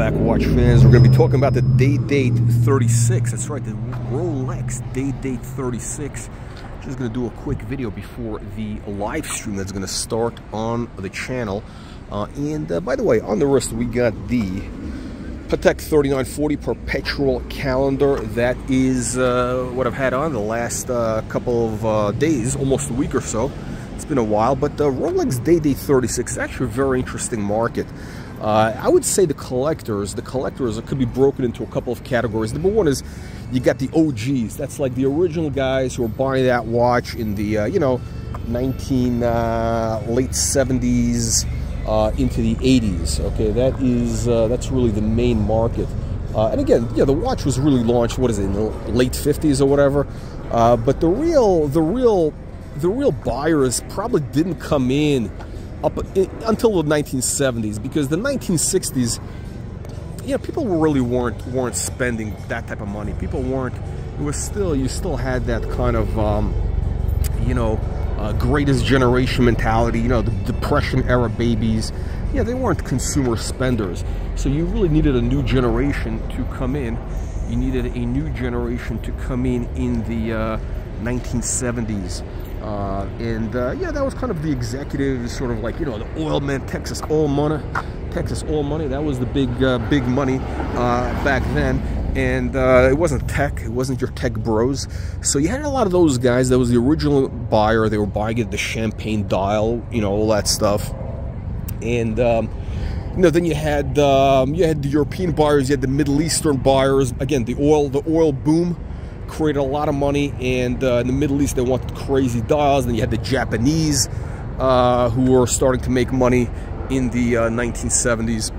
back, watch fans. We're going to be talking about the Day Date 36. That's right, the Rolex Day Date 36. Just going to do a quick video before the live stream that's going to start on the channel. By the way, on the wrist we got the Patek 3940 perpetual calendar. That is what I've had on the last couple of days, almost a week or so. It's been a while, but the Rolex Day Date 36 is actually a very interesting market. I would say the collectors could be broken into a couple of categories. Number one is you got the OGs. That's like the original guys who are buying that watch in the late 70s into the 80s. Okay, that's really the main market. And again, yeah, the watch was really launched, what is it, in the late 50s or whatever. But the real buyers probably didn't come in until the 1970s, because the 1960s, people really weren't spending that type of money. People weren't. It was still, you still had that kind of greatest generation mentality. The Depression era babies. Yeah, they weren't consumer spenders. So you really needed a new generation to come in. You needed a new generation to come in the 1970s. Yeah, that was kind of the executive sort of like, the oil man, Texas oil money. That was the big money back then. And it wasn't tech. It wasn't your tech bros. So you had a lot of those guys. That was the original buyer. They were buying it, the champagne dial, all that stuff. And then you had the European buyers. You had the Middle Eastern buyers. Again, the oil boom created a lot of money, and in the Middle East they wanted crazy dials. Then you had the Japanese who were starting to make money in the 1970s.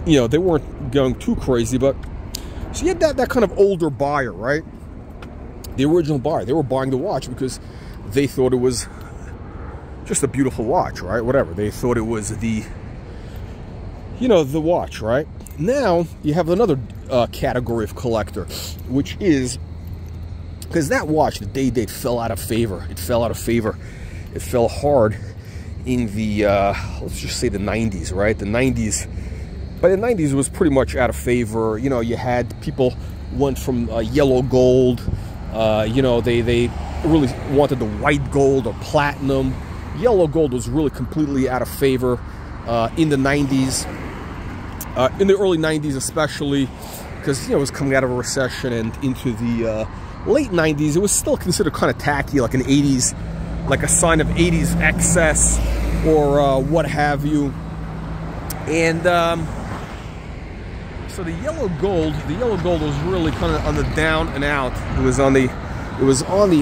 They weren't going too crazy, but so you had that kind of older buyer, right? The original buyer. They were buying the watch because they thought it was just a beautiful watch, right? Whatever. They thought it was the watch, right? Now you have another category of collector, which is, because that watch, the Day Date, fell out of favor. It fell out of favor. It fell hard in the let's just say the 90s, right? The 90s. By the 90s, it was pretty much out of favor. You had people went from yellow gold. They really wanted the white gold or platinum. Yellow gold was really completely out of favor in the 90s. In the early 90s especially, because it was coming out of a recession, and into the late 90s, it was still considered kind of tacky, like an 80s, like a sign of 80s excess or what have you. And so the yellow gold was really kind of on the down and out. It was on the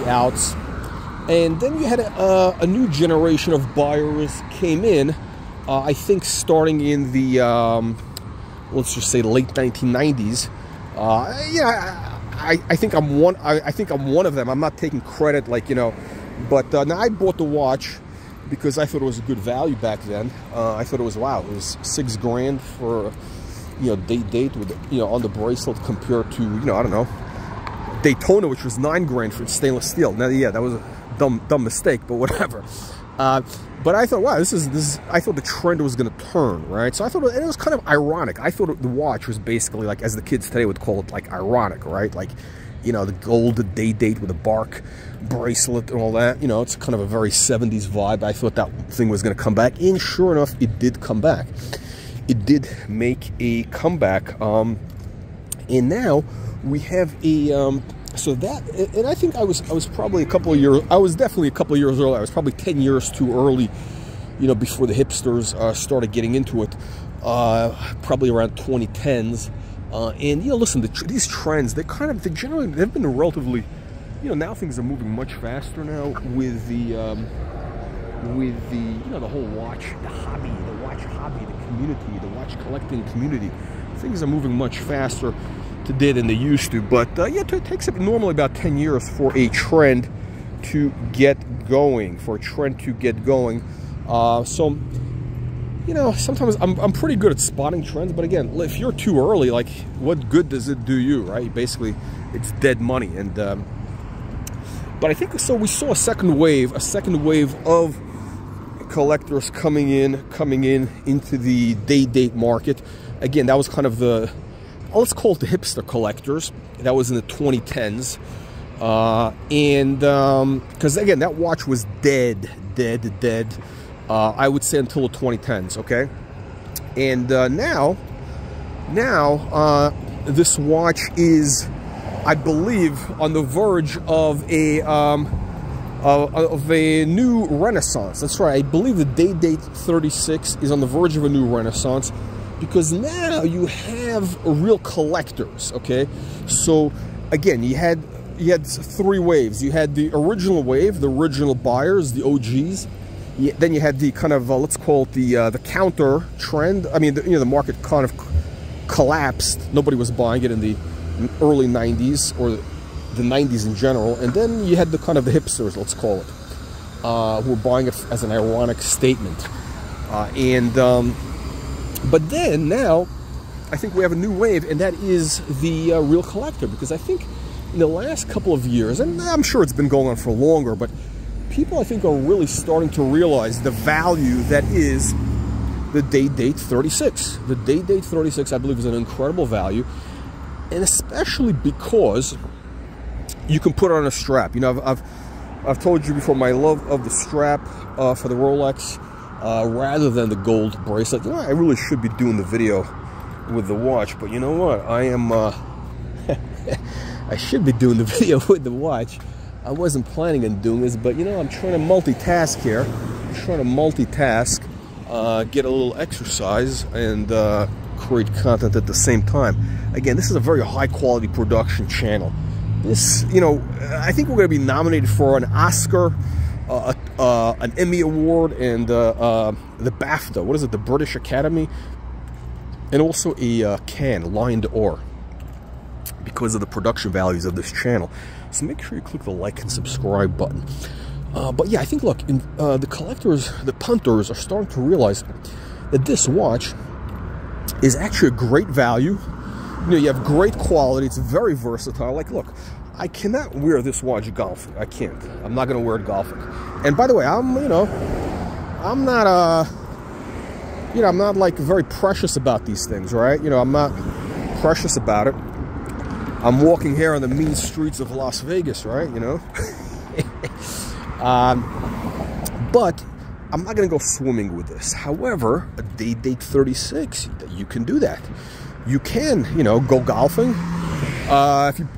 outs. And then you had a new generation of buyers came in. I think starting in the let's just say late 1990s. I think I'm one. I think I'm one of them. I'm not taking credit, but now I bought the watch because I thought it was a good value back then. I thought it was, wow, it was $6 grand for Day Date with on the bracelet, compared to I don't know, Daytona, which was $9 grand for stainless steel. Now, yeah, that was a dumb mistake, but whatever. But I thought, wow, this is. I thought the trend was going to turn, right? So I thought, and it was kind of ironic. I thought the watch was basically like, as the kids today would call it, like ironic, right? Like, the gold, the Day Date with a bark bracelet and all that. It's kind of a very 70s vibe. I thought that thing was going to come back, and sure enough, it did come back. It did make a comeback, and now we have a. So that, and I think I was probably a couple of years. I was definitely a couple of years early. I was probably 10 years too early, before the hipsters started getting into it. Probably around 2010s. And listen, these trends, they've been relatively, now things are moving much faster now with the the whole watch, the watch hobby, the community, the watch collecting community. Things are moving much faster today than they used to, but yeah, it takes normally about 10 years for a trend to get going. So sometimes I'm pretty good at spotting trends, but again, if you're too early, like, what good does it do you, right? Basically, it's dead money. And but I think so. We saw a second wave of collectors coming in into the Day Date market. Again, that was kind of the, let's call it the hipster collectors. That was in the 2010s. Because again, that watch was dead. I would say until the 2010s, okay? And now, this watch is, I believe, on the verge of a new renaissance. That's right. I believe the Day Date 36 is on the verge of a new renaissance, because now you have real collectors, okay? So again, you had 3 waves. You had the original wave, the original buyers, the OGs. Then you had the kind of let's call it the counter trend. I mean, the market kind of collapsed. Nobody was buying it in the early 90s or the 90s in general. And then you had the kind of the hipsters, let's call it, who were buying it as an ironic statement. But then now, I think we have a new wave, and that is the real collector, because I think in the last couple of years, and I'm sure it's been going on for longer, but people, I think, are really starting to realize the value that is the Day Date 36. The Day Date 36, I believe, is an incredible value, and especially because you can put it on a strap. You know, I've told you before my love of the strap for the Rolex rather than the gold bracelet. You know, I really should be doing the video with the watch, but you know what? I am. I should be doing the video with the watch. I wasn't planning on doing this, but you know, I'm trying to multitask here. I'm trying to multitask, get a little exercise, and create content at the same time. Again, this is a very high quality production channel. This, you know, I think we're going to be nominated for an Oscar, an Emmy Award, and the BAFTA. What is it? The British Academy, and also a Cannes Lion d'Or, because of the production values of this channel. So make sure you click the like and subscribe button. But yeah, I think, look, the collectors, the punters, are starting to realize that this watch is actually a great value. You know, you have great quality. It's very versatile. Like, look, I cannot wear this watch golfing. I can't. I'm not going to wear it golfing. And by the way, I'm not like very precious about these things, right? You know, I'm not precious about it. I'm walking here on the mean streets of Las Vegas, right? You know? But I'm not going to go swimming with this. However, a Day Date 36, you can do that. You can, you know, go golfing.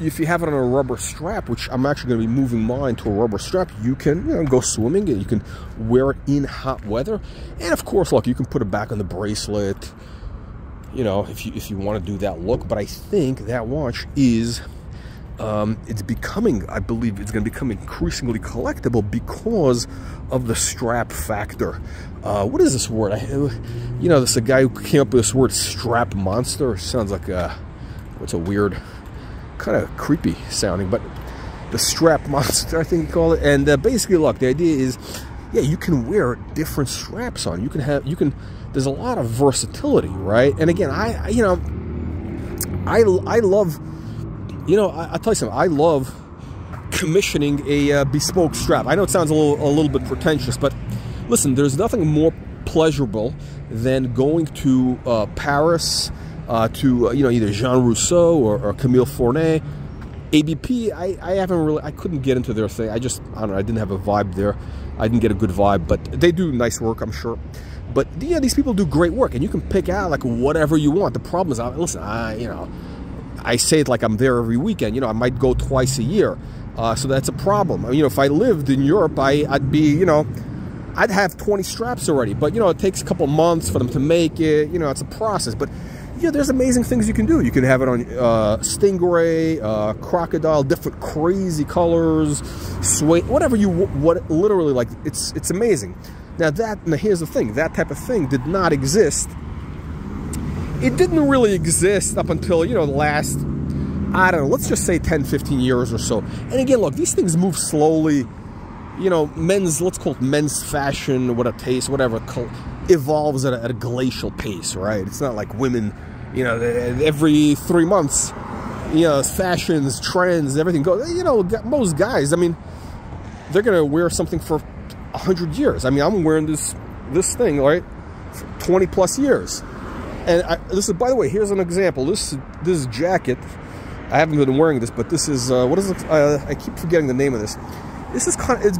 If you have it on a rubber strap, which I'm actually going to be moving mine to a rubber strap, you can, you know, go swimming. You can wear it in hot weather. And of course, look, you can put it back on the bracelet, you know, if you want to do that look. But I think that watch is, it's becoming, I believe it's going to become increasingly collectible because of the strap factor. What is this word? You know, this is a guy who came up with this word, strap monster. Sounds like what's a weird, kind of creepy sounding, but the strap monster, I think you call it. And basically, look, the idea is, yeah, you can wear different straps on. There's a lot of versatility, right? And again, I love, you know, I'll tell you something. I love commissioning a bespoke strap. I know it sounds a little bit pretentious, but listen, there's nothing more pleasurable than going to Paris, to you know, either Jean Rousseau or Camille Fournet. ABP, I couldn't get into their thing. I don't know, I didn't have a vibe there. I didn't get a good vibe, but they do nice work, I'm sure. But yeah, these people do great work, and you can pick out like whatever you want. The problem is, listen, you know, I say it like I'm there every weekend. You know, I might go twice a year, so that's a problem. You know, if I lived in Europe, I'd be, you know, I'd have 20 straps already. But you know, it takes a couple months for them to make it. You know, it's a process. But yeah, there's amazing things you can do. You can have it on stingray, crocodile, different crazy colors, suede, whatever you literally like. It's amazing. Now here's the thing. That type of thing did not exist. It didn't really exist up until, you know, the last, I don't know, let's just say 10, 15 years or so. And again, look, these things move slowly. You know, let's call it men's fashion, what a taste, whatever, evolves at a glacial pace, right? It's not like women, you know, every 3 months, you know, fashions, trends, everything goes. You know, most guys, I mean, they're going to wear something for 100 years. I mean, I'm wearing this thing, right, for 20 plus years. And this is, by the way, here's an example. This jacket, I haven't been wearing this, but this is what is it? I keep forgetting the name of this. This is kind of,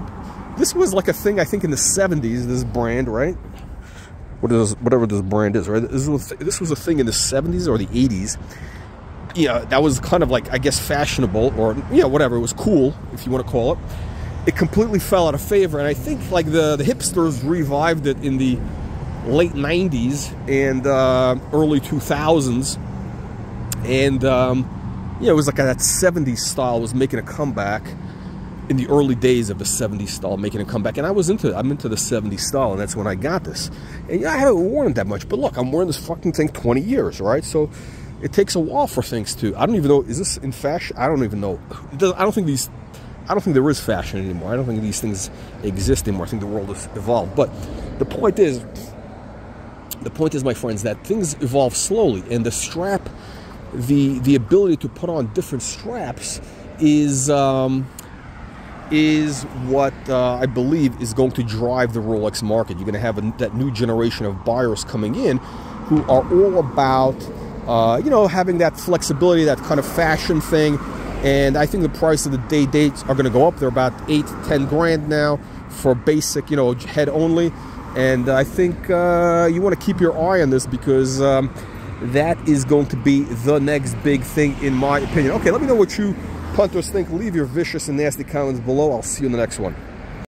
this was like a thing I think in the 70s. This brand, right? Whatever this brand is, right? This was a thing in the 70s or the 80s. Yeah, that was kind of like, I guess, fashionable, or whatever. It was cool, if you want to call it. It completely fell out of favor, and I think like the hipsters revived it in the late 90s and early 2000s, and it was like that 70s style was making a comeback in the early days of the 70s style, making a comeback. And I'm into the 70s style, and that's when I got this. And I haven't worn it that much, but look, I'm wearing this fucking thing 20 years, right? So it takes a while for things to, I don't even know, is this in fashion? I don't even know. I don't think there is fashion anymore. I don't think these things exist anymore. I think the world has evolved. But the point is, my friends, that things evolve slowly, and the strap, the ability to put on different straps is what I believe is going to drive the Rolex market. You're going to have that new generation of buyers coming in who are all about, having that flexibility, that kind of fashion thing. And I think the price of the day dates are going to go up. They're about 8 to 10 grand now for basic, head only. And I think you want to keep your eye on this, because that is going to be the next big thing, in my opinion. Okay, let me know what you punters think. Leave your vicious and nasty comments below. I'll see you in the next one.